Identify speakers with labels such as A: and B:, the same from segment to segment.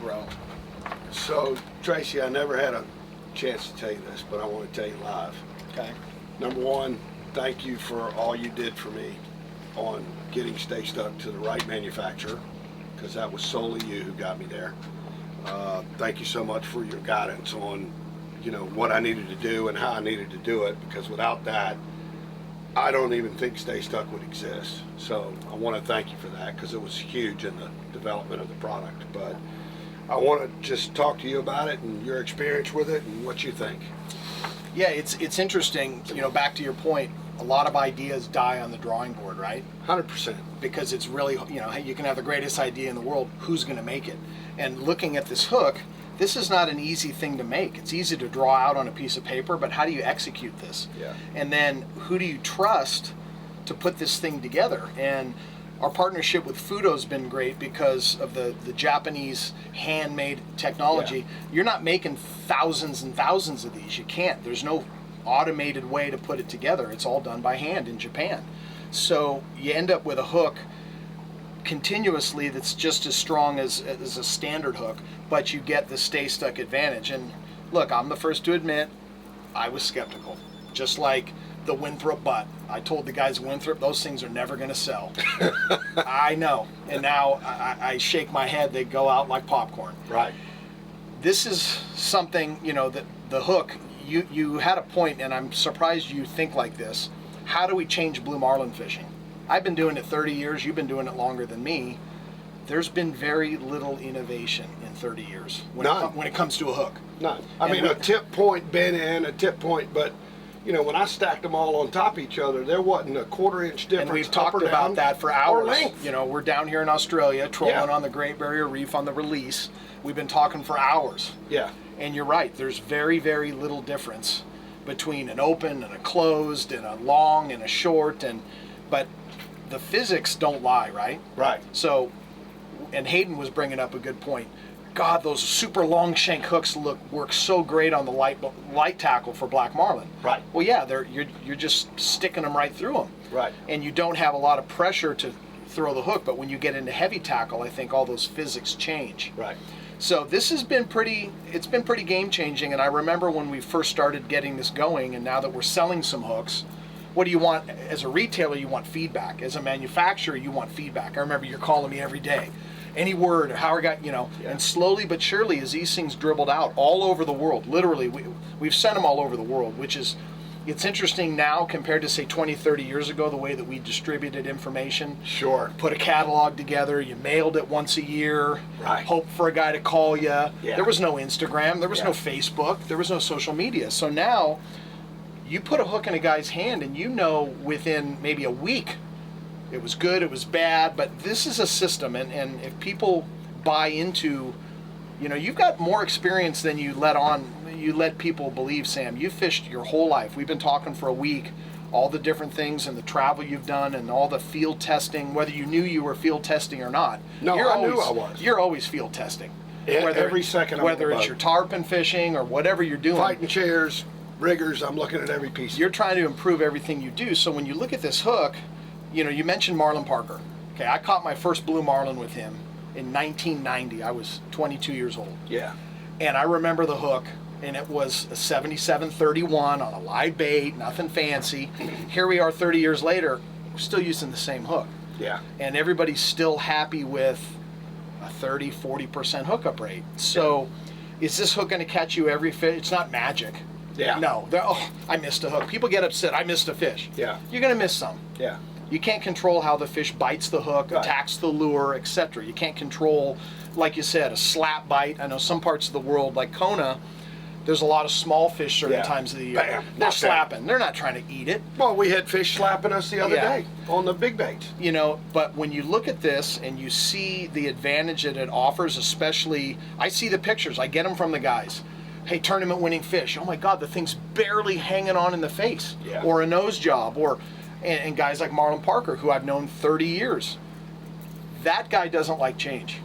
A: throw.
B: So, Tracy, I never had a chance to tell you this, but I want to tell you live.
A: Okay.
B: Number one, thank you for all you did for me on getting Sta-Stuk to the right manufacturer, because that was solely you who got me there. Thank you so much for your guidance on, you know, what I needed to do and how I needed to do it, because without that, I don't even think Sta-Stuk would exist. So I want to thank you for that, because it was huge in the development of the product. But I want to just talk to you about it and your experience with it and what you think.
A: Yeah, it's interesting, you know, back to your point, a lot of ideas die on the drawing board, right?
B: 100%.
A: Because it's really, you know, you can have the greatest idea in the world, who's going to make it? And looking at this hook, this is not an easy thing to make. It's easy to draw out on a piece of paper, but how do you execute this?
B: Yeah.
A: And then who do you trust to put this thing together? And our partnership with Fudo's been great because of the Japanese handmade technology. Yeah. You're not making thousands and thousands of these. You can't. There's no automated way to put it together. It's all done by hand in Japan. So you end up with a hook continuously that's just as strong as a standard hook, but you get the Sta-Stuk advantage. And look, I'm the first to admit I was skeptical, just like the Winthrop butt. I told the guys Winthrop, those things are never going to sell. I know, and now I shake my head, they go out like popcorn.
B: Right.
A: This is something, you know, that the hook, you had a point, and I'm surprised you think like this. How do we change blue marlin fishing? I've been doing it 30 years, you've been doing it longer than me. There's been very little innovation in 30 years when it comes to a hook.
B: None. I mean, a tip point bent in, a tip point, but you know, when I stacked them all on top of each other, there wasn't a quarter-inch difference.
A: And we've talked about that for hours.
B: Or length.
A: You know, we're down here in Australia trolling on the Great Barrier Reef on the release. We've been talking for hours.
B: Yeah.
A: And you're right. There's very, very little difference between an open and a closed and a long and a short, but the physics don't lie, right?
B: Right.
A: So, and Hayden was bringing up a good point. God, those super long shank hooks work so great on the light tackle for black marlin.
B: Right.
A: Well, yeah, you're just sticking them right through them.
B: Right.
A: And you don't have a lot of pressure to throw the hook, but when you get into heavy tackle, I think all those physics change.
B: Right.
A: So this has been pretty game changing, and I remember when we first started getting this going, and now that we're selling some hooks, what do you want? As a retailer, you want feedback. As a manufacturer, you want feedback. I remember you're calling me every day. Any word, how I got, you know, and slowly but surely as these things dribbled out all over the world, literally, we've sent them all over the world, which is, it's interesting now compared to say 20, 30 years ago, the way that we distributed information.
B: Sure.
A: Put a catalog together, you mailed it once a year,
B: right.
A: Hope for a guy to call you.
B: Yeah.
A: There was no Instagram, there was no Facebook, there was no social media. So now, you put a hook in a guy's hand and you know within maybe a week, it was good, it was bad, but this is a system, and if people buy into, you know, you've got more experience than you let people believe, Sam. You fished your whole life. We've been talking for a week, all the different things and the travel you've done and all the field testing, whether you knew you were field testing or not.
B: No, I knew I was.
A: You're always field testing.
B: Every second.
A: Whether it's your tarpon fishing or whatever you're doing.
B: Fighting chairs, riggers, I'm looking at every piece.
A: You're trying to improve everything you do. So when you look at this hook, you know, you mentioned Marlon Parker. Okay, I caught my first blue marlin with him in 1990. I was 22 years old.
B: Yeah.
A: And I remember the hook, and it was a 77-31 on a live bait, nothing fancy. Here we are 30 years later, we're still using the same hook.
B: Yeah.
A: And everybody's still happy with a 30-40% hookup rate. So is this hook going to catch you every fish? It's not magic.
B: Yeah.
A: No. Oh, I missed a hook. People get upset. I missed a fish.
B: Yeah.
A: You're going to miss some.
B: Yeah.
A: You can't control how the fish bites the hook, attacks the lure, etc. You can't control, like you said, a slap bite. I know some parts of the world, like Kona, there's a lot of small fish certain times of the year.
B: Bam,
A: they're slapping. They're not trying to eat it.
B: Well, we had fish slapping us the other day on the big baits.
A: You know, but when you look at this and you see the advantage that it offers, especially, I see the pictures. I get them from the guys. Hey, tournament winning fish. Oh my God, the thing's barely hanging on in the face.
B: Yeah.
A: Or a nose job. And guys like Marlon Parker, who I've known 30 years. That guy doesn't like change.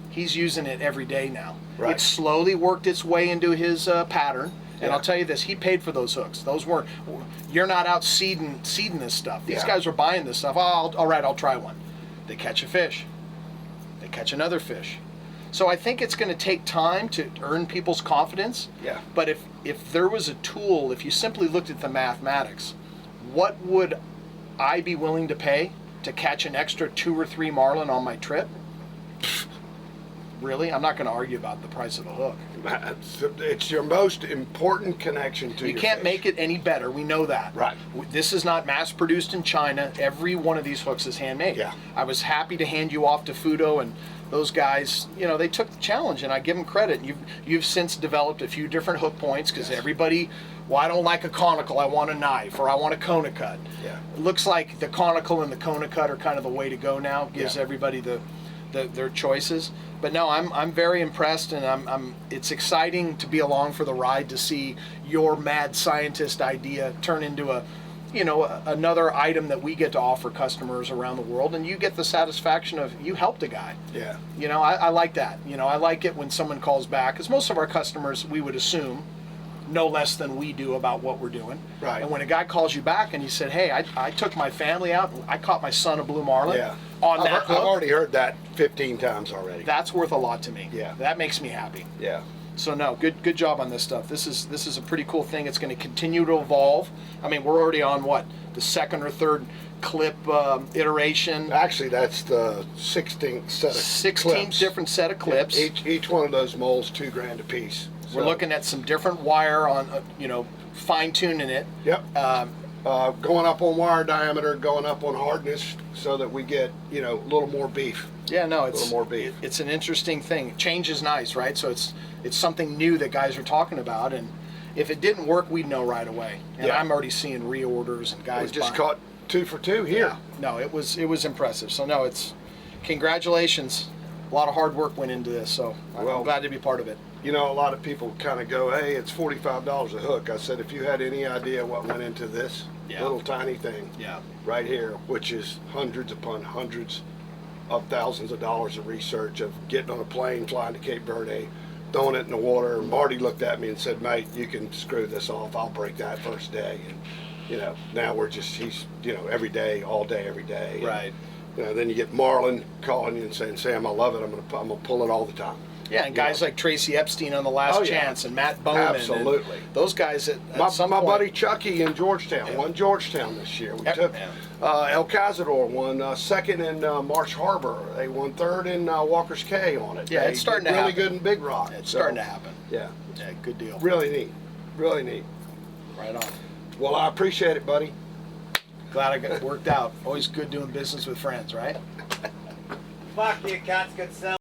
A: He's using it every day now.
B: Right.
A: It slowly worked its way into his pattern. And I'll tell you this, he paid for those hooks. Those weren't, you're not out seeding this stuff. These guys are buying this stuff. Oh, all right, I'll try one. They catch a fish. They catch another fish. So I think it's going to take time to earn people's confidence.
B: Yeah.
A: But if there was a tool, if you simply looked at the mathematics, what would I be willing to pay to catch an extra 2 or 3 marlin on my trip? Really? I'm not going to argue about the price of a hook.
B: It's your most important connection to
A: You
B: your
A: can't
B: fish.
A: make it any better. We know that.
B: Right.
A: This is not mass produced in China. Every one of these hooks is handmade.
B: Yeah.
A: I was happy to hand you off to Fudo, and those guys, you know, they took the challenge, and I give them credit. You've since developed a few different hook points because
B: Yes.
A: everybody, well, I don't like a conical, I want a knife, or I want a Conacut.
B: Yeah.
A: It looks like the conical and the Conacut are kind of the way to go now. Gives
B: Yeah.
A: everybody their choices. But no, I'm very impressed, and it's exciting to be along for the ride to see your mad scientist idea turn into another item that we get to offer customers around the world, and you get the satisfaction of you helped a guy.
B: Yeah.
A: You know, I like that. You know, I like it when someone calls back, because most of our customers, we would assume, know less than we do about what we're doing.
B: Right.
A: And when a guy calls you back and he said, hey, I took my family out, and I caught my son a blue marlin
B: Yeah.
A: on
B: I've
A: that hook,
B: already heard that 15 times already.
A: that's worth a lot to me.
B: Yeah.
A: That makes me happy.
B: Yeah.
A: So no, good job on this stuff. This is a pretty cool thing. It's going to continue to evolve. I mean, we're already on what, the 2nd or 3rd clip iteration.
B: Actually, that's the 16th set of
A: 16th
B: clips.
A: different set of clips.
B: Each one of those molds $2,000 a piece.
A: We're looking at some different wire on, fine tuning it.
B: Yep. Going up on wire diameter, going up on hardness, so that we get a little more beef.
A: Yeah, no,
B: A little more beef.
A: It's an interesting thing. Change is nice, right? So it's something new that guys are talking about, and if it didn't work, we'd know right away. And
B: Yeah.
A: I'm already seeing reorders and guys
B: We just
A: buying.
B: caught 2 for 2 here.
A: Yeah. No, it was impressive. So no, it's congratulations. A lot of hard work went into this, so I'm
B: Well-
A: glad to be part of it.
B: A lot of people kind of go, hey, it's $45 a hook. I said, if you had any idea what went into this
A: Yeah.
B: little tiny thing
A: Yeah.
B: right here, which is hundreds upon hundreds of thousands of dollars of research, of getting on a plane, flying to Cape Verde, throwing it in the water. Marty looked at me and said, mate, you can screw this off. I'll break that first day. And, now he's, every day, all day, every day. And,
A: Right.
B: then you get Marlin calling you and saying, Sam, I love it. I'm gonna pull it all the time.
A: Yeah, and guys like Tracy Epstein on The Last
B: Oh, yeah.
A: Chance and Matt Bowman.
B: Absolutely.
A: And those guys at
B: My
A: some
B: my
A: point,
B: buddy Chucky in Georgetown
A: Yeah.
B: won Georgetown this year. We
A: Yep.
B: took
A: Yeah.
B: El Cazador won 2nd in Marsh Harbor. They won 3rd in Walker's Cay on it.
A: Yeah,
B: They
A: it's starting
B: did
A: to
B: really
A: happen.
B: good in Big Rock.
A: It's
B: So,
A: starting to happen.
B: Yeah,
A: Yeah, good deal.
B: really neat. Really neat.
A: Right on.
B: Well, I appreciate it, buddy.
A: Glad I got it worked out. Always good doing business with friends, right?
C: Fuck you, cats, good sell.